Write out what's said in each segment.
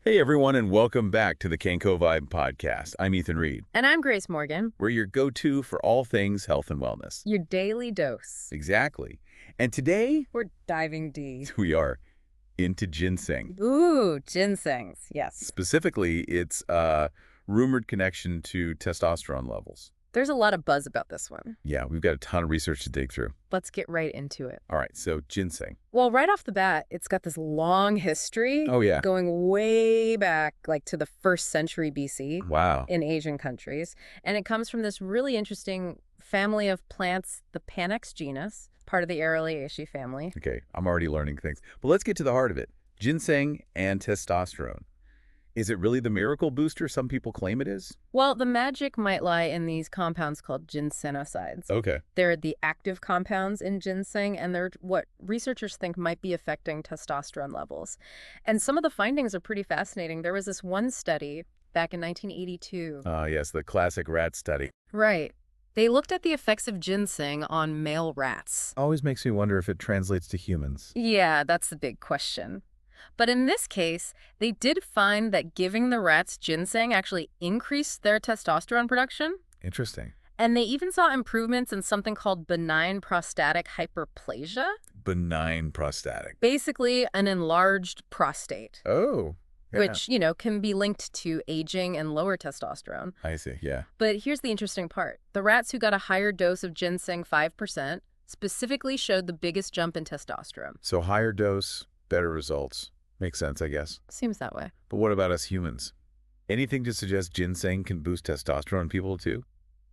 Hey everyone, and welcome back to the KenkoVibe podcast. I'm Ethan Reed. And I'm Grace Morgan. We're your go-to for all things health and wellness. Your daily dose. Exactly. And today, We're diving deep. we are into ginseng. Ooh, ginsengs, yes. Specifically, its rumored connection to testosterone levels. There's a lot of buzz about this one. Yeah, we've got a ton of research to dig through. Let's get right into it. All right, so ginseng. Well, right off the bat, it's got this long history. Oh, yeah. Going way back, like to the 1st century BC. Wow. In Asian countries. And it comes from this really interesting family of plants, the Panax genus, part of the Araliaceae family. Okay, I'm already learning things. But let's get to the heart of it. Ginseng and testosterone. Is it really the miracle booster some people claim it is? Well, the magic might lie in these compounds called ginsenosides. Okay. They're the active compounds in ginseng, and they're what researchers think might be affecting testosterone levels. And some of the findings are pretty fascinating. There was this one study back in 1982. Yes, the classic rat study. Right. They looked at the effects of ginseng on male rats. Always makes me wonder if it translates to humans. Yeah, that's the big question. But in this case, they did find that giving the rats ginseng actually increased their testosterone production. Interesting. And they even saw improvements in something called benign prostatic hyperplasia. Benign prostatic. Basically, an enlarged prostate. Oh. Yeah. Which, can be linked to aging and lower testosterone. I see, yeah. But here's the interesting part. The rats who got a higher dose of ginseng, 5%, specifically showed the biggest jump in testosterone. So higher dose, better results. Makes sense, I guess. Seems that way. But what about us humans? Anything to suggest ginseng can boost testosterone in people too?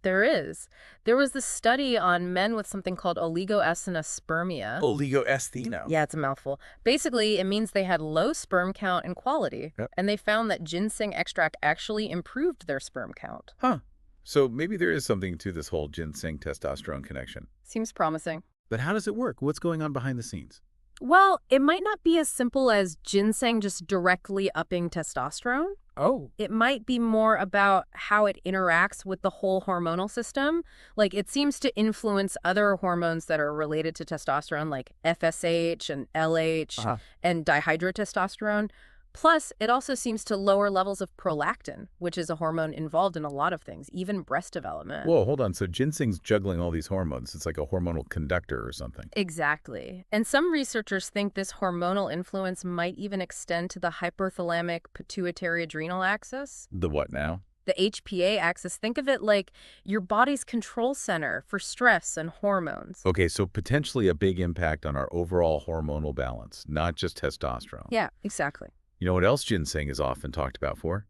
There is. There was this study on men with something called oligoastenospermia. Oligoestheno. Yeah, it's a mouthful. Basically, it means they had low sperm count and quality. Yep. And they found that ginseng extract actually improved their sperm count. Huh. So maybe there is something to this whole ginseng-testosterone connection. Seems promising. But how does it work? What's going on behind the scenes? Well, it might not be as simple as ginseng just directly upping testosterone. Oh. It might be more about how it interacts with the whole hormonal system. Like, it seems to influence other hormones that are related to testosterone, like FSH and LH and dihydrotestosterone. Plus, it also seems to lower levels of prolactin, which is a hormone involved in a lot of things, even breast development. Whoa, hold on. So ginseng's juggling all these hormones. It's like a hormonal conductor or something. Exactly. And some researchers think this hormonal influence might even extend to the hypothalamic pituitary adrenal axis. The what now? The HPA axis. Think of it like your body's control center for stress and hormones. Okay, so potentially a big impact on our overall hormonal balance, not just testosterone. Yeah, exactly. You know what else ginseng is often talked about for?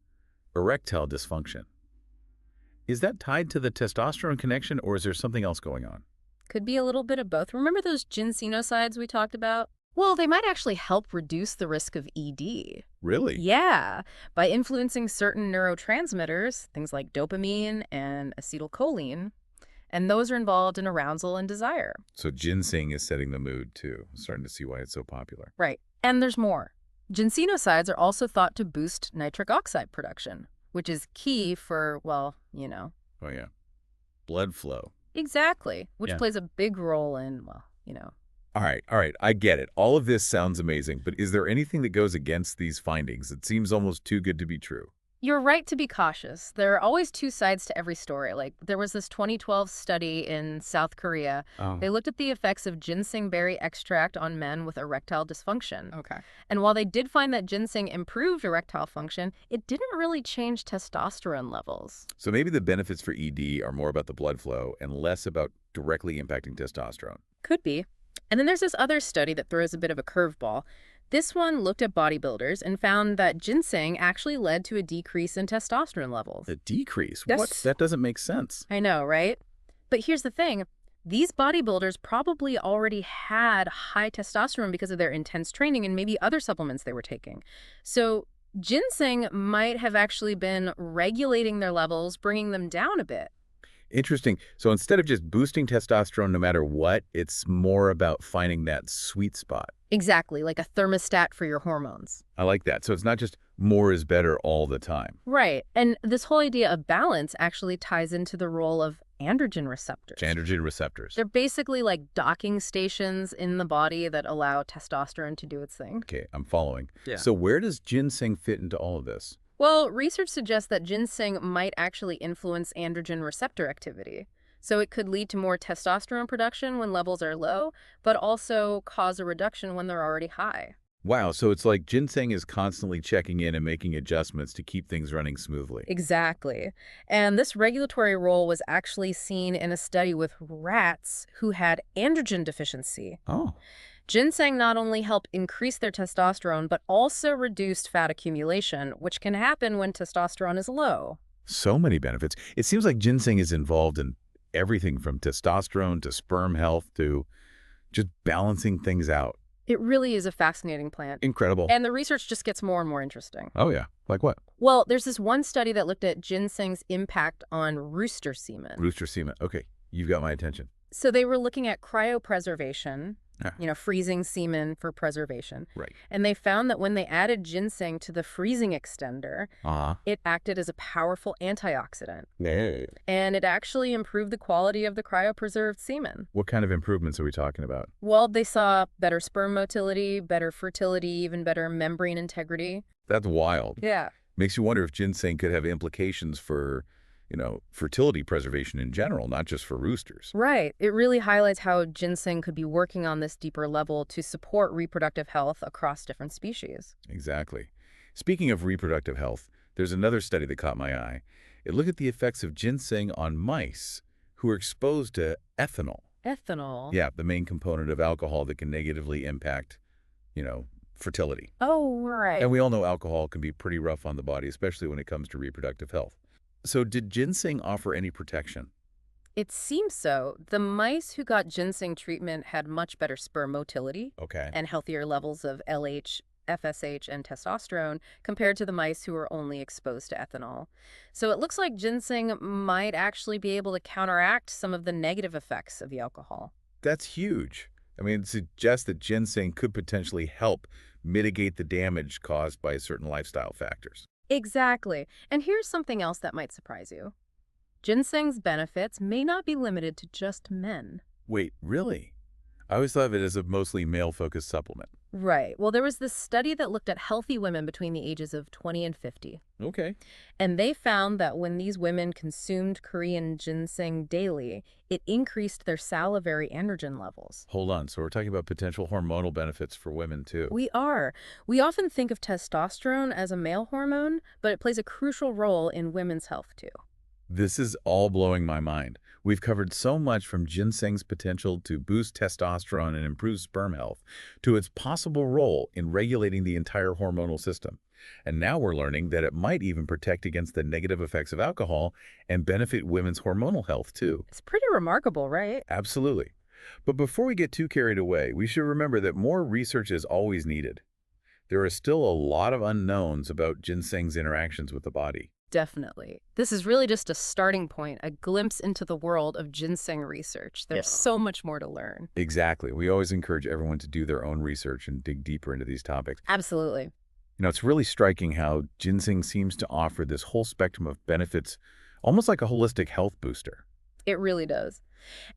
Erectile dysfunction. Is that tied to the testosterone connection, or is there something else going on? Could be a little bit of both. Remember those ginsenosides we talked about? Well, they might actually help reduce the risk of ED. Really? Yeah, by influencing certain neurotransmitters, things like dopamine and acetylcholine, and those are involved in arousal and desire. So ginseng is setting the mood, too. I'm starting to see why it's so popular. Right. And there's more. Ginsenosides are also thought to boost nitric oxide production, which is key for, well, Oh, yeah. Blood flow. Exactly, which Yeah. plays a big role in, All right. I get it. All of this sounds amazing, but is there anything that goes against these findings? It seems almost too good to be true. You're right to be cautious. There are always two sides to every story. Like, there was this 2012 study in South Korea. Oh. They looked at the effects of ginseng berry extract on men with erectile dysfunction. Okay. And while they did find that ginseng improved erectile function, it didn't really change testosterone levels. So maybe the benefits for ED are more about the blood flow and less about directly impacting testosterone. Could be. And then there's this other study that throws a bit of a curveball. This one looked at bodybuilders and found that ginseng actually led to a decrease in testosterone levels. A decrease? Yes. What? That doesn't make sense. I know, right? But here's the thing. These bodybuilders probably already had high testosterone because of their intense training and maybe other supplements they were taking. So ginseng might have actually been regulating their levels, bringing them down a bit. Interesting. So instead of just boosting testosterone no matter what, it's more about finding that sweet spot. Exactly, like a thermostat for your hormones. I like that. So it's not just more is better all the time. Right. And this whole idea of balance actually ties into the role of androgen receptors. Androgen receptors. They're basically like docking stations in the body that allow testosterone to do its thing. Okay, I'm following. Yeah. So where does ginseng fit into all of this? Well, research suggests that ginseng might actually influence androgen receptor activity. So it could lead to more testosterone production when levels are low, but also cause a reduction when they're already high. Wow, so it's like ginseng is constantly checking in and making adjustments to keep things running smoothly. Exactly. And this regulatory role was actually seen in a study with rats who had androgen deficiency. Oh, Ginseng not only helped increase their testosterone, but also reduced fat accumulation, which can happen when testosterone is low. so many benefits. It seems like ginseng is involved in everything from testosterone to sperm health to just balancing things out. It really is a fascinating plant. Incredible. And the research just gets more and more interesting. Oh, yeah. Like what? Well, there's this one study that looked at ginseng's impact on rooster semen. Rooster semen. Okay, you've got my attention. So they were looking at cryopreservation, Ah. freezing semen for preservation. Right. And they found that when they added ginseng to the freezing extender, Uh-huh. it acted as a powerful antioxidant. Hey. And it actually improved the quality of the cryopreserved semen. What kind of improvements are we talking about? Well, they saw better sperm motility, better fertility, even better membrane integrity. That's wild. Yeah. Makes you wonder if ginseng could have implications for, fertility preservation in general, not just for roosters. Right. It really highlights how ginseng could be working on this deeper level to support reproductive health across different species. Exactly. Speaking of reproductive health, there's another study that caught my eye. It looked at the effects of ginseng on mice who were exposed to ethanol. Ethanol? Yeah, the main component of alcohol that can negatively impact, fertility. Oh, right. And we all know alcohol can be pretty rough on the body, especially when it comes to reproductive health. So did ginseng offer any protection? It seems so. The mice who got ginseng treatment had much better sperm motility Okay. and healthier levels of LH, FSH, and testosterone compared to the mice who were only exposed to ethanol. So it looks like ginseng might actually be able to counteract some of the negative effects of the alcohol. That's huge. I mean, it suggests that ginseng could potentially help mitigate the damage caused by certain lifestyle factors. Exactly. And here's something else that might surprise you. Ginseng's benefits may not be limited to just men. Wait, really? I always thought of it as a mostly male-focused supplement. Right. Well, there was this study that looked at healthy women between the ages of 20 and 50. Okay. And they found that when these women consumed Korean ginseng daily, it increased their salivary androgen levels. Hold on. So we're talking about potential hormonal benefits for women, too. We are. We often think of testosterone as a male hormone, but it plays a crucial role in women's health, too. This is all blowing my mind. We've covered so much from ginseng's potential to boost testosterone and improve sperm health to its possible role in regulating the entire hormonal system. And now we're learning that it might even protect against the negative effects of alcohol and benefit women's hormonal health, too. It's pretty remarkable, right? Absolutely. But before we get too carried away, we should remember that more research is always needed. There are still a lot of unknowns about ginseng's interactions with the body. Definitely. This is really just a starting point, a glimpse into the world of ginseng research. There's so much more to learn. Exactly. We always encourage everyone to do their own research and dig deeper into these topics. Absolutely. It's really striking how ginseng seems to offer this whole spectrum of benefits, almost like a holistic health booster. It really does.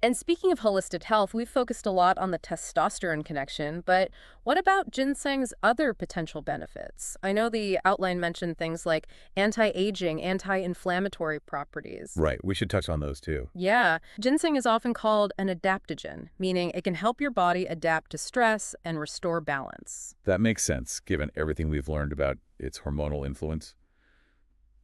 And speaking of holistic health, we've focused a lot on the testosterone connection, but what about ginseng's other potential benefits? I know the outline mentioned things like anti-aging, anti-inflammatory properties. Right. We should touch on those, too. Yeah. Ginseng is often called an adaptogen, meaning it can help your body adapt to stress and restore balance. That makes sense, given everything we've learned about its hormonal influence.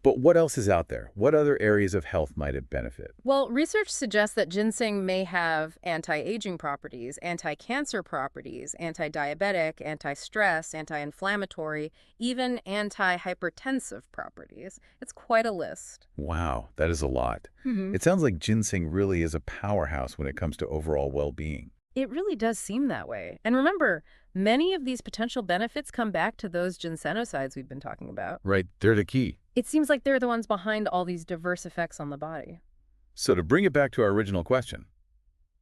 But what else is out there? What other areas of health might it benefit? Well, research suggests that ginseng may have anti-aging properties, anti-cancer properties, anti-diabetic, anti-stress, anti-inflammatory, even anti-hypertensive properties. It's quite a list. Wow, that is a lot. Mm-hmm. It sounds like ginseng really is a powerhouse when it comes to overall well-being. It really does seem that way. And remember, many of these potential benefits come back to those ginsenosides we've been talking about. Right, they're the key. It seems like they're the ones behind all these diverse effects on the body. So to bring it back to our original question,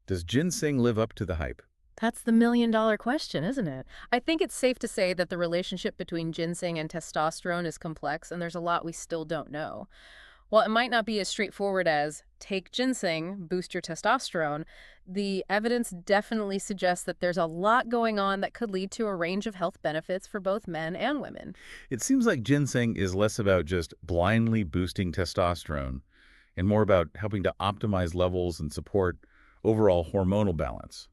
does ginseng live up to the hype? That's the million-dollar question, isn't it? I think it's safe to say that the relationship between ginseng and testosterone is complex, and there's a lot we still don't know. While it might not be as straightforward as take ginseng, boost your testosterone, the evidence definitely suggests that there's a lot going on that could lead to a range of health benefits for both men and women. It seems like ginseng is less about just blindly boosting testosterone and more about helping to optimize levels and support overall hormonal balance.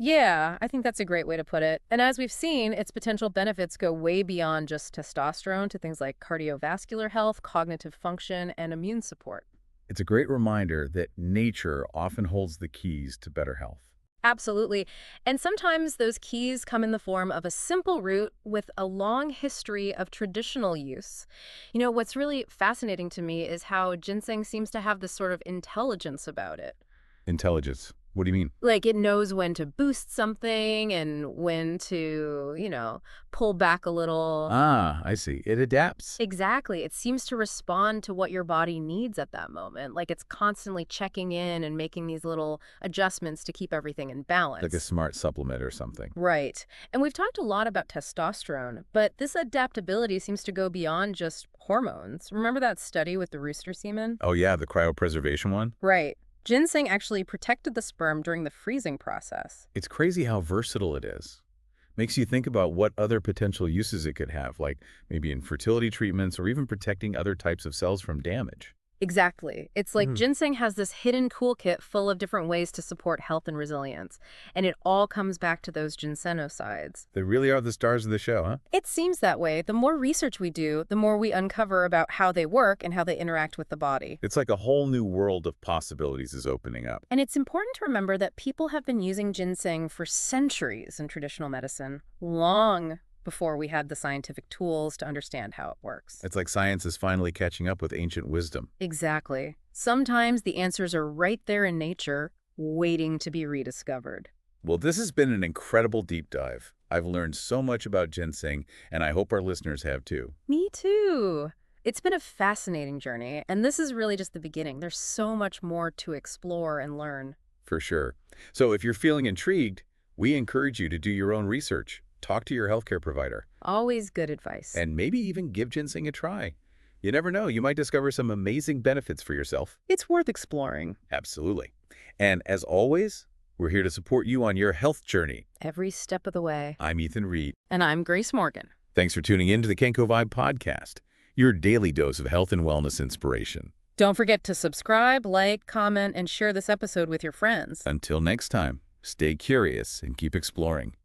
Yeah, I think that's a great way to put it. And as we've seen, its potential benefits go way beyond just testosterone to things like cardiovascular health, cognitive function, and immune support. It's a great reminder that nature often holds the keys to better health. Absolutely. And sometimes those keys come in the form of a simple root with a long history of traditional use. What's really fascinating to me is how ginseng seems to have this sort of intelligence about it. Intelligence. What do you mean? Like it knows when to boost something and when to, pull back a little. Ah, I see. It adapts. Exactly. It seems to respond to what your body needs at that moment. Like it's constantly checking in and making these little adjustments to keep everything in Like a balance. smart supplement or something. Right. And we've talked a lot about testosterone, but this adaptability seems to go beyond just hormones. Remember that study with the rooster semen? Oh yeah, the cryopreservation one? Right. Ginseng actually protected the sperm during the freezing process. It's crazy how versatile it is. Makes you think about what other potential uses it could have, like maybe in fertility treatments or even protecting other types of cells from damage. Exactly. It's like Hmm. ginseng has this hidden toolkit full of different ways to support health and resilience. And it all comes back to those ginsenosides. They really are the stars of the show, huh? It seems that way. The more research we do, the more we uncover about how they work and how they interact with the body. It's like a whole new world of possibilities is opening up. And it's important to remember that people have been using ginseng for centuries in traditional medicine, long before we had the scientific tools to understand how it works. It's like science is finally catching up with ancient wisdom. Exactly. Sometimes the answers are right there in nature, waiting to be rediscovered. Well, this has been an incredible deep dive. I've learned so much about ginseng, and I hope our listeners have too. Me too. It's been a fascinating journey, and this is really just the beginning. There's so much more to explore and learn. For sure. So if you're feeling intrigued, we encourage you to do your own research. Talk to your healthcare provider, Always good advice. and maybe even give ginseng a try. You never know, you might discover some amazing benefits for yourself. It's worth exploring. Absolutely. And as always, we're here to support you on your health journey. Every step of the way. I'm Ethan Reed. And I'm Grace Morgan. Thanks for tuning in to the KenkoVibe podcast, your daily dose of health and wellness inspiration. Don't forget to subscribe, like, comment, and share this episode with your friends. Until next time, stay curious and keep exploring.